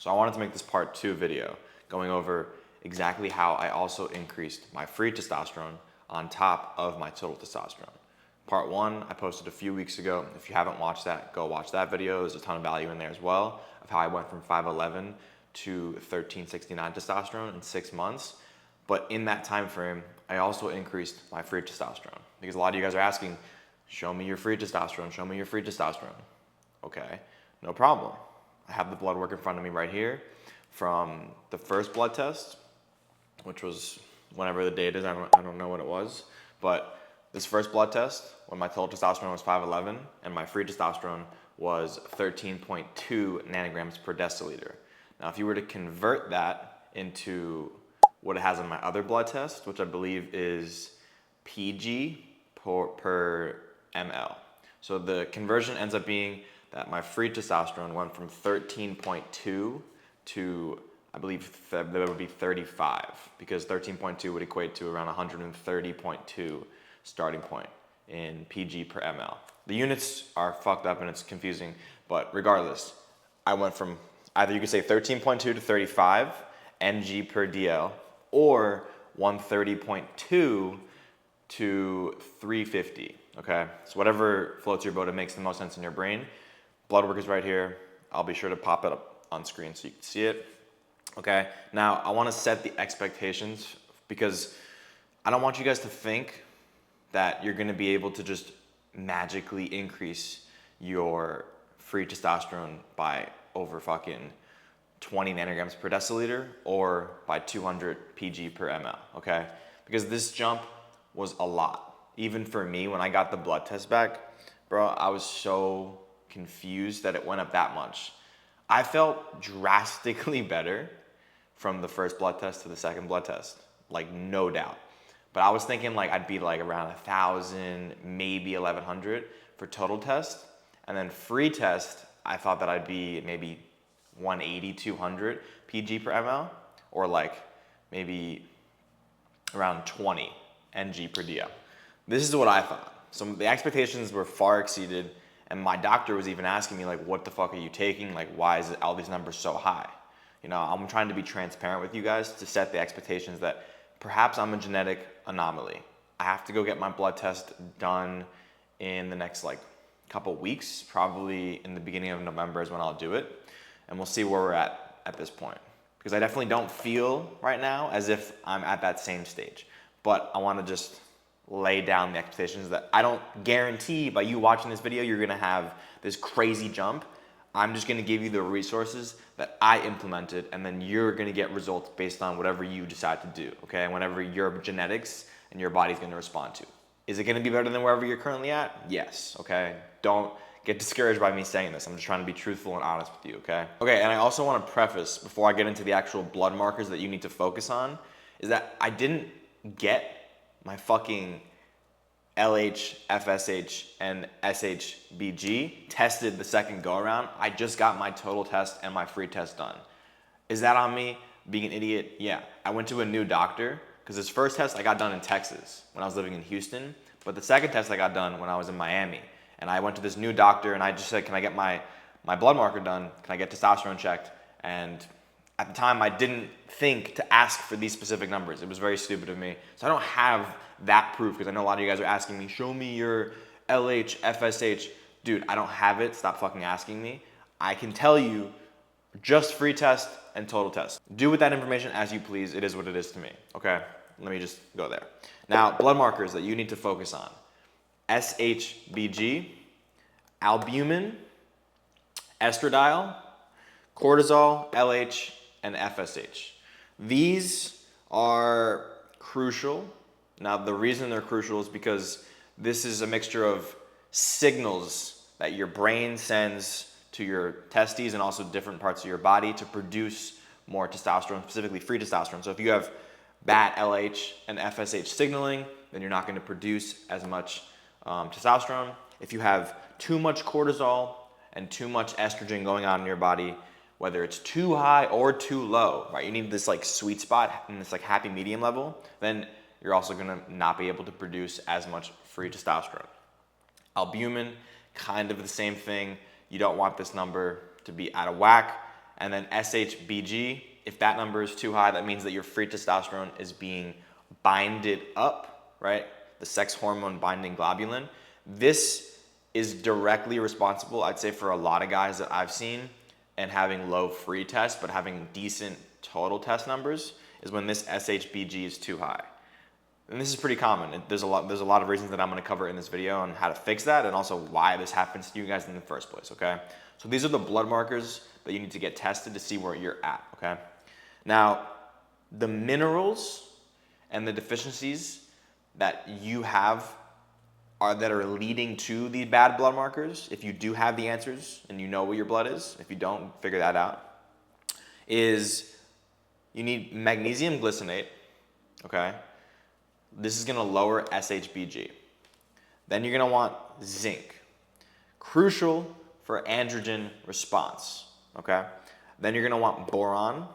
So I wanted to make this part 2 video going over exactly how I also increased my free testosterone on top of my total testosterone. Part 1 I posted a few weeks ago. If you haven't watched that, go watch that video. There's a ton of value in there as well of how I went from 5'11 to 1369 testosterone in 6 months. But in that time frame, I also increased my free testosterone because a lot of you guys are asking, show me your free testosterone, show me your free testosterone. Okay, no problem. I have the blood work in front of me right here from the first blood test, which was whenever the date is, I don't know what it was, but this first blood test, when my total testosterone was 5'11 and my free testosterone was 13.2 nanograms per deciliter. Now, if you were to convert that into what it has on my other blood test, which I believe is PG per ml. So the conversion ends up being that my free testosterone went from 13.2 to, I believe that would be 35, because 13.2 would equate to around 130.2 starting point in PG per ml. The units are fucked up and it's confusing, but regardless, I went from either you could say 13.2 to 35 ng per dl, or 130.2 to 350, okay? So whatever floats your boat, it makes the most sense in your brain. Blood work is right here. I'll be sure to pop it up on screen so you can see it, okay? Now, I wanna set the expectations because I don't want you guys to think that you're gonna be able to just magically increase your free testosterone by over fucking 20 nanograms per deciliter or by 200 PG per ml, okay? Because this jump was a lot. Even for me, when I got the blood test back, bro, I was so confused that it went up that much. I felt drastically better from the first blood test to the second blood test, like no doubt. But I was thinking like I'd be like around 1,000, maybe 1,100 for total test. And then free test, I thought that I'd be maybe 180, 200 PG per ml, or like maybe around 20 ng per dl. This is what I thought. So the expectations were far exceeded, and my doctor was even asking me like, what the fuck are you taking? Like, why is all these numbers so high? You know, I'm trying to be transparent with you guys to set the expectations that perhaps I'm a genetic anomaly. I have to go get my blood test done in the next like couple weeks, probably in the beginning of November is when I'll do it. And we'll see where we're at this point. Because I definitely don't feel right now as if I'm at that same stage. But I want to just lay down the expectations that I don't guarantee by you watching this video, you're going to have this crazy jump. I'm just going to give you the resources that I implemented, and then you're going to get results based on whatever you decide to do, okay? And whatever your genetics and your body's going to respond to. Is it going to be better than wherever you're currently at? Yes, okay? Don't get discouraged by me saying this. I'm just trying to be truthful and honest with you, okay? Okay, and I also want to preface, before I get into the actual blood markers that you need to focus on, is that I didn't get my fucking LH, FSH, and SHBG tested the second go around. I just got my total test and my free test done. Is that on me being an idiot? Yeah. I went to a new doctor because this first test I got done in Texas when I was living in Houston, but the second test I got done when I was in Miami. And I went to this new doctor and I just said, can I get my blood marker done? Can I get testosterone checked? And at the time I didn't think to ask for these specific numbers. It was very stupid of me. So I don't have that proof because I know a lot of you guys are asking me, show me your LH, FSH. Dude, I don't have it. Stop fucking asking me. I can tell you just free test and total test. Do with that information as you please. It is what it is to me, okay? Let me just go there. Now, blood markers that you need to focus on. SHBG, albumin, estradiol, cortisol, LH, and FSH. These are crucial. Now, the reason they're crucial is because this is a mixture of signals that your brain sends to your testes and also different parts of your body to produce more testosterone, specifically free testosterone. So if you have bad LH and FSH signaling, then you're not going to produce as much testosterone. If you have too much cortisol and too much estrogen going on in your body, whether it's too high or too low, right? You need this like sweet spot and this like happy medium level, then you're also gonna not be able to produce as much free testosterone. Albumin, kind of the same thing. You don't want this number to be out of whack. And then SHBG, if that number is too high, that means that your free testosterone is being binded up, right? The sex hormone binding globulin. This is directly responsible, I'd say, for a lot of guys that I've seen and having low free test, but having decent total test numbers, is when this SHBG is too high. And this is pretty common. There's a lot of reasons that I'm going to cover in this video on how to fix that, and also why this happens to you guys in the first place, okay? So these are the blood markers that you need to get tested to see where you're at, okay? Now, the minerals and the deficiencies that you have that are leading to these bad blood markers, if you do have the answers and you know what your blood is, if you don't, figure that out, is you need magnesium glycinate, okay? This is gonna lower SHBG. Then you're gonna want zinc, crucial for androgen response, okay? Then you're gonna want boron.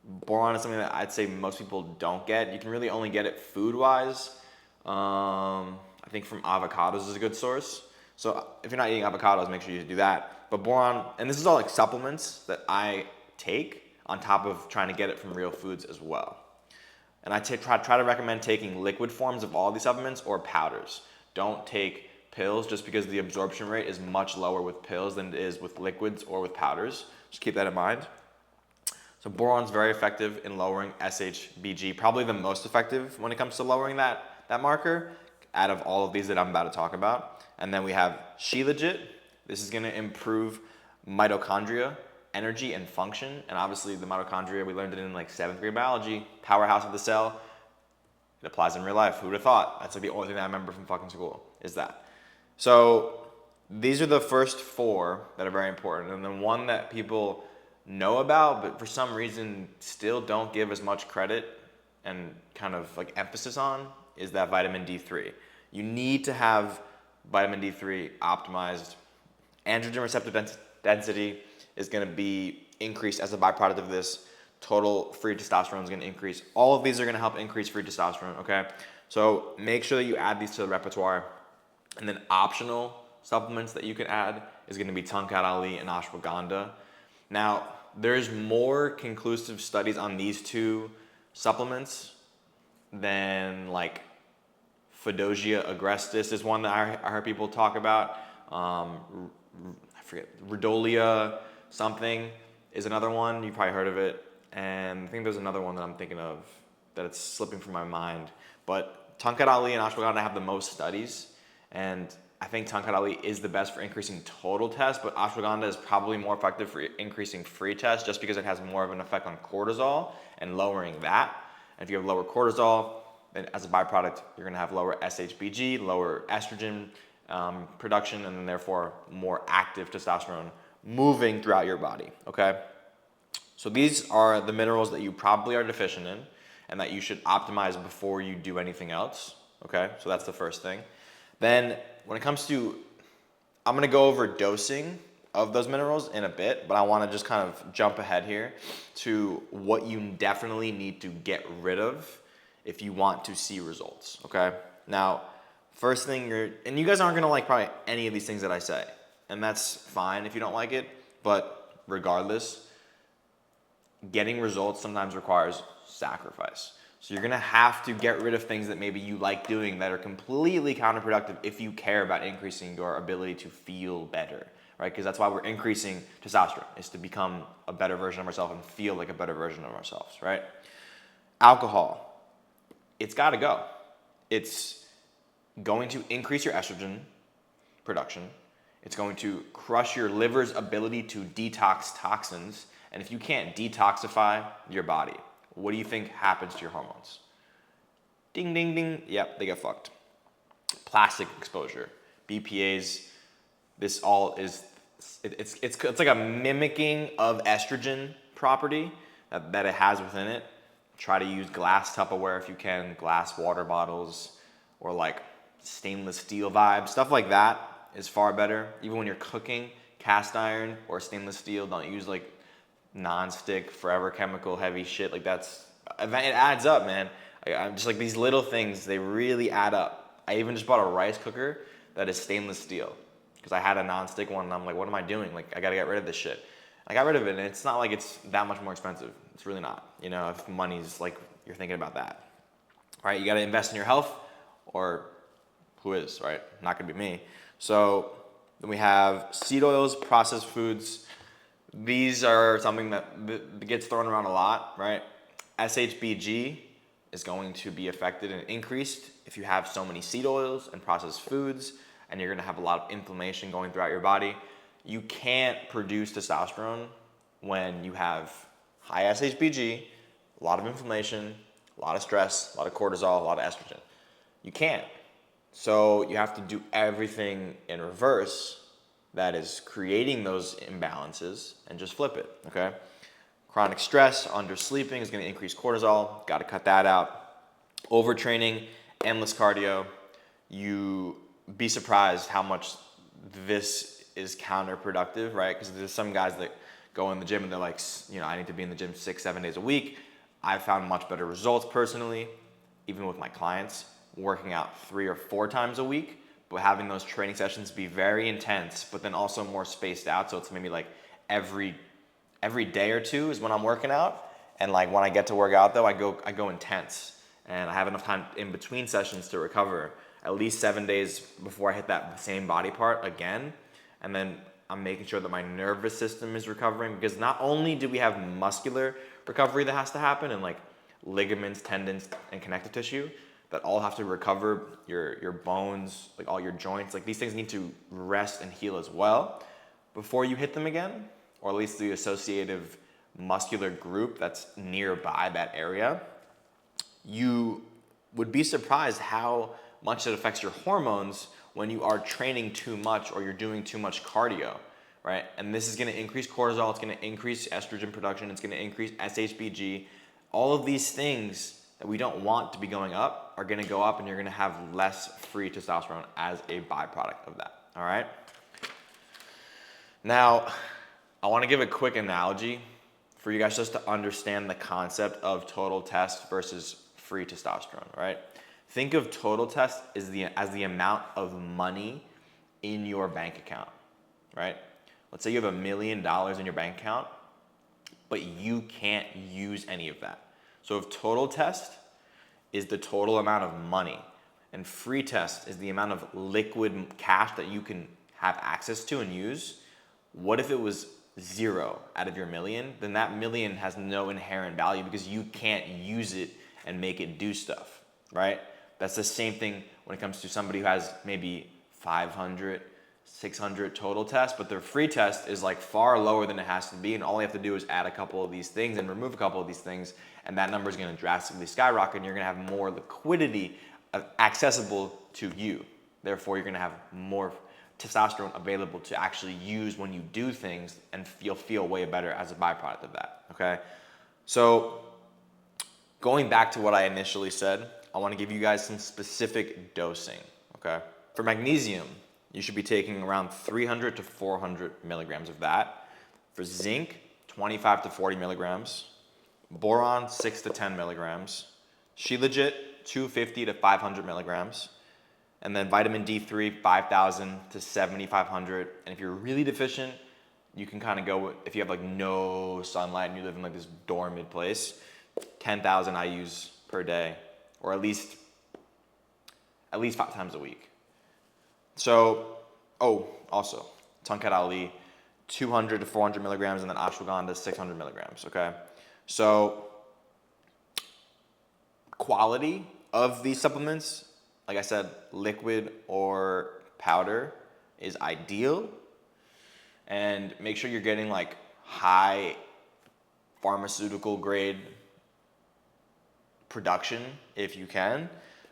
Boron is something that I'd say most people don't get. You can really only get it food-wise. I think from avocados is a good source. So if you're not eating avocados, make sure you do that. But boron, and this is all like supplements that I take on top of trying to get it from real foods as well. And I try to recommend taking liquid forms of all these supplements or powders. Don't take pills just because the absorption rate is much lower with pills than it is with liquids or with powders. Just keep that in mind. So boron's very effective in lowering SHBG, probably the most effective when it comes to lowering that marker out of all of these that I'm about to talk about. And then we have Shilajit. This is gonna improve mitochondria, energy and function. And obviously the mitochondria, we learned it in like 7th grade biology, powerhouse of the cell. It applies in real life. Who would have thought? That's like the only thing that I remember from fucking school is that. So these are the first 4 that are very important. And then one that people know about, but for some reason still don't give as much credit and kind of like emphasis on, is that vitamin D3. You need to have vitamin D3 optimized. Androgen receptor density is going to be increased as a byproduct of this. Total free testosterone is going to increase. All of these are going to help increase free testosterone, okay? So make sure that you add these to the repertoire. And then optional supplements that you can add is going to be Tongkat Ali and ashwagandha. Now, there's more conclusive studies on these 2 supplements than like Fedosia agrestis is one that I heard people talk about. I forget, Rhodolia something is another one. You've probably heard of it. And I think there's another one that I'm thinking of that it's slipping from my mind. But Tongkat Ali and ashwagandha have the most studies. And I think Tongkat Ali is the best for increasing total test, but ashwagandha is probably more effective for increasing free test just because it has more of an effect on cortisol and lowering that. And if you have lower cortisol, then as a byproduct, you're gonna have lower SHBG, lower estrogen production, and then therefore more active testosterone moving throughout your body, okay? So these are the minerals that you probably are deficient in and that you should optimize before you do anything else, okay? So that's the first thing. Then when it comes to, I'm gonna go over dosing of those minerals in a bit, but I wanna just kind of jump ahead here to what you definitely need to get rid of if you want to see results, okay? Now, first thing and you guys aren't gonna like probably any of these things that I say, and that's fine if you don't like it, but regardless, getting results sometimes requires sacrifice. So you're gonna have to get rid of things that maybe you like doing that are completely counterproductive if you care about increasing your ability to feel better, right? Because that's why we're increasing testosterone, is to become a better version of ourselves and feel like a better version of ourselves, right? Alcohol, it's gotta go. It's going to increase your estrogen production. It's going to crush your liver's ability to detox toxins. And if you can't detoxify your body, what do you think happens to your hormones? Ding, ding, ding. Yep, they get fucked. Plastic exposure, BPAs, this all is, it's like a mimicking of estrogen property that it has within it. Try to use glass Tupperware if you can, glass water bottles, or like stainless steel vibe. Stuff like that is far better. Even when you're cooking, cast iron or stainless steel, don't use like non-stick, forever chemical heavy shit. Like it adds up, man. I'm just like these little things, they really add up. I even just bought a rice cooker that is stainless steel because I had a non-stick one and I'm like, what am I doing? Like I gotta get rid of this shit. I got rid of it, and it's not like it's that much more expensive. It's really not. You know, if money's like you're thinking about that, right? You got to invest in your health, or who is, right? Not gonna be me. So then we have seed oils, processed foods. These are something that gets thrown around a lot, right? SHBG is going to be affected and increased if you have so many seed oils and processed foods, and you're gonna have a lot of inflammation going throughout your body. You can't produce testosterone when you have high SHBG, a lot of inflammation, a lot of stress, a lot of cortisol, a lot of estrogen. You can't. So you have to do everything in reverse that is creating those imbalances and just flip it, okay? Chronic stress, undersleeping is going to increase cortisol. Got to cut that out. Overtraining, endless cardio. You be surprised how much this is counterproductive, right? Because there's some guys that go in the gym and they're like, I need to be in the gym 6-7 days a week. I've found much better results personally, even with my clients, working out 3 or 4 times a week, but having those training sessions be very intense, but then also more spaced out. So it's maybe like every day or two is when I'm working out, and like when I get to work out though, I go intense, and I have enough time in between sessions to recover at least 7 days before I hit that same body part again. And then I'm making sure that my nervous system is recovering, because not only do we have muscular recovery that has to happen, and like ligaments, tendons, and connective tissue that all have to recover, your bones, like all your joints, like these things need to rest and heal as well before you hit them again, or at least the associative muscular group that's nearby that area. You would be surprised how much it affects your hormones when you are training too much or you're doing too much cardio, right? And this is gonna increase cortisol, it's gonna increase estrogen production, it's gonna increase SHBG. All of these things that we don't want to be going up are gonna go up, and you're gonna have less free testosterone as a byproduct of that, all right? Now, I wanna give a quick analogy for you guys just to understand the concept of total test versus free testosterone, right? Think of total test as the amount of money in your bank account, right? Let's say you have $1 million in your bank account, but you can't use any of that. So if total test is the total amount of money, and free test is the amount of liquid cash that you can have access to and use, what if it was 0 out of your million? Then that million has no inherent value because you can't use it and make it do stuff, right? That's the same thing when it comes to somebody who has maybe 500, 600 total tests, but their free test is like far lower than it has to be, and all you have to do is add a couple of these things and remove a couple of these things, and that number is going to drastically skyrocket, and you're going to have more liquidity accessible to you. Therefore, you're going to have more testosterone available to actually use when you do things, and you'll feel way better as a byproduct of that, okay? So going back to what I initially said, I want to give you guys some specific dosing, okay? For magnesium, you should be taking around 300 to 400 milligrams of that. For zinc, 25 to 40 milligrams. Boron, 6 to 10 milligrams. Shilajit, 250 to 500 milligrams. And then vitamin D3, 5,000 to 7,500. And if you're really deficient, you can kind of go, if you have like no sunlight and you live in like this dormant place, 10,000 I use per day, or at least 5 times a week. So, also, Tongkat Ali, 200 to 400 milligrams, and then ashwagandha, 600 milligrams, okay? So, quality of these supplements, like I said, liquid or powder is ideal. And make sure you're getting like high pharmaceutical grade production if you can.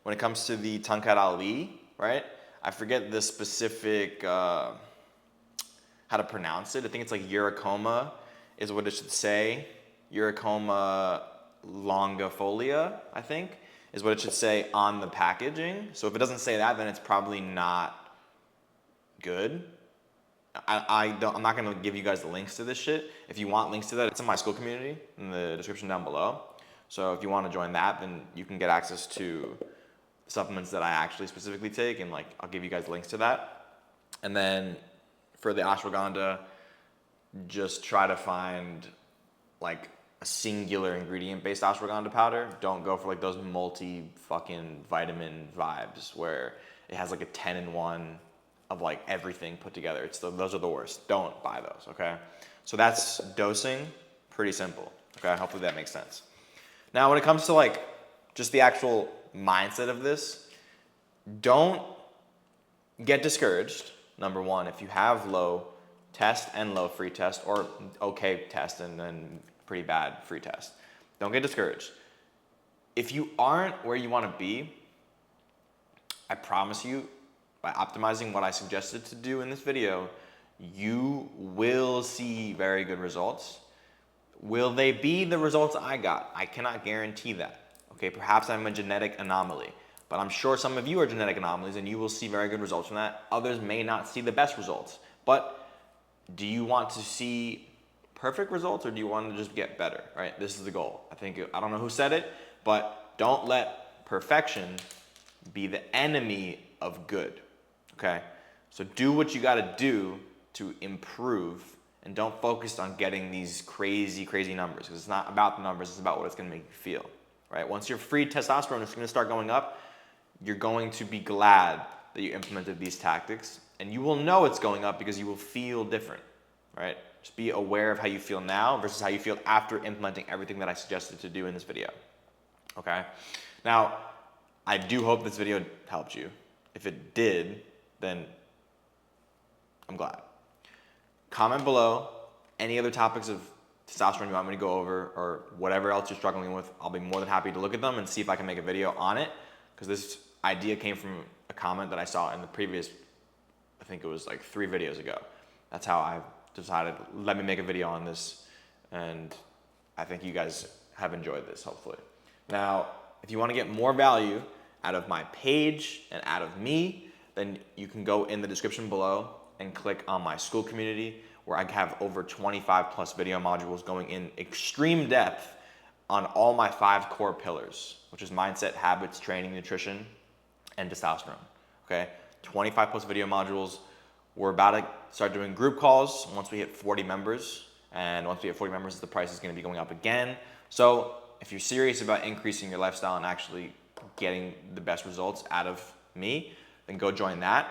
When it comes to the Tongkat Ali, right? I forget the specific, how to pronounce it. I think it's like Uricoma is what it should say. Uricoma longifolia, I think, is what it should say on the packaging. So if it doesn't say that, then it's probably not good. I'm not gonna give you guys the links to this shit. If you want links to that, it's in my school community in the description down below. So if you want to join that, then you can get access to supplements that I actually specifically take, and like I'll give you guys links to that. And then for the ashwagandha, just try to find like a singular ingredient based ashwagandha powder. Don't go for like those multi fucking vitamin vibes where it has like a 10 in 1 of like everything put together. Those are the worst. Don't buy those, okay? So that's dosing, pretty simple, okay? Hopefully that makes sense. Now when it comes to like just the actual mindset of this, don't get discouraged. Number one, if you have low test and low free test, or okay test and then pretty bad free test, don't get discouraged. If you aren't where you want to be, I promise you, by optimizing what I suggested to do in this video, you will see very good results. Will they be the results I got? I cannot guarantee that. Okay, perhaps I'm a genetic anomaly, but I'm sure some of you are genetic anomalies and you will see very good results from that. Others may not see the best results. But do you want to see perfect results or do you want to just get better, right? This is the goal. I don't know who said it, but don't let perfection be the enemy of good, okay? So do what you gotta do to improve and don't focus on getting these crazy, crazy numbers because it's not about the numbers, it's about what it's gonna make you feel, right? Once your free testosterone is gonna start going up, you're going to be glad that you implemented these tactics and you will know it's going up because you will feel different, right? Just be aware of how you feel now versus how you feel after implementing everything that I suggested to do in this video, okay? Now, I do hope this video helped you. If it did, then I'm glad. Comment below any other topics of testosterone you want me to go over or whatever else you're struggling with. I'll be more than happy to look at them and see if I can make a video on it because this idea came from a comment that I saw in the previous, I think it was like 3 videos ago. That's how I decided, let me make a video on this, and I think you guys have enjoyed this, hopefully. Now, if you want to get more value out of my page and out of me, then you can go in the description below and click on my school community where I have over 25 plus video modules going in extreme depth on all my 5 core pillars, which is mindset, habits, training, nutrition, and testosterone, okay? 25 plus video modules. We're about to start doing group calls once we hit 40 members. And once we hit 40 members, the price is gonna be going up again. So if you're serious about increasing your lifestyle and actually getting the best results out of me, then go join that.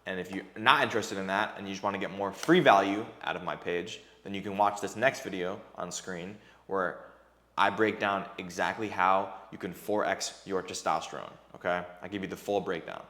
And if you're not interested in that and you just want to get more free value out of my page, then you can watch this next video on screen where I break down exactly how you can 4x your testosterone, okay? I give you the full breakdown.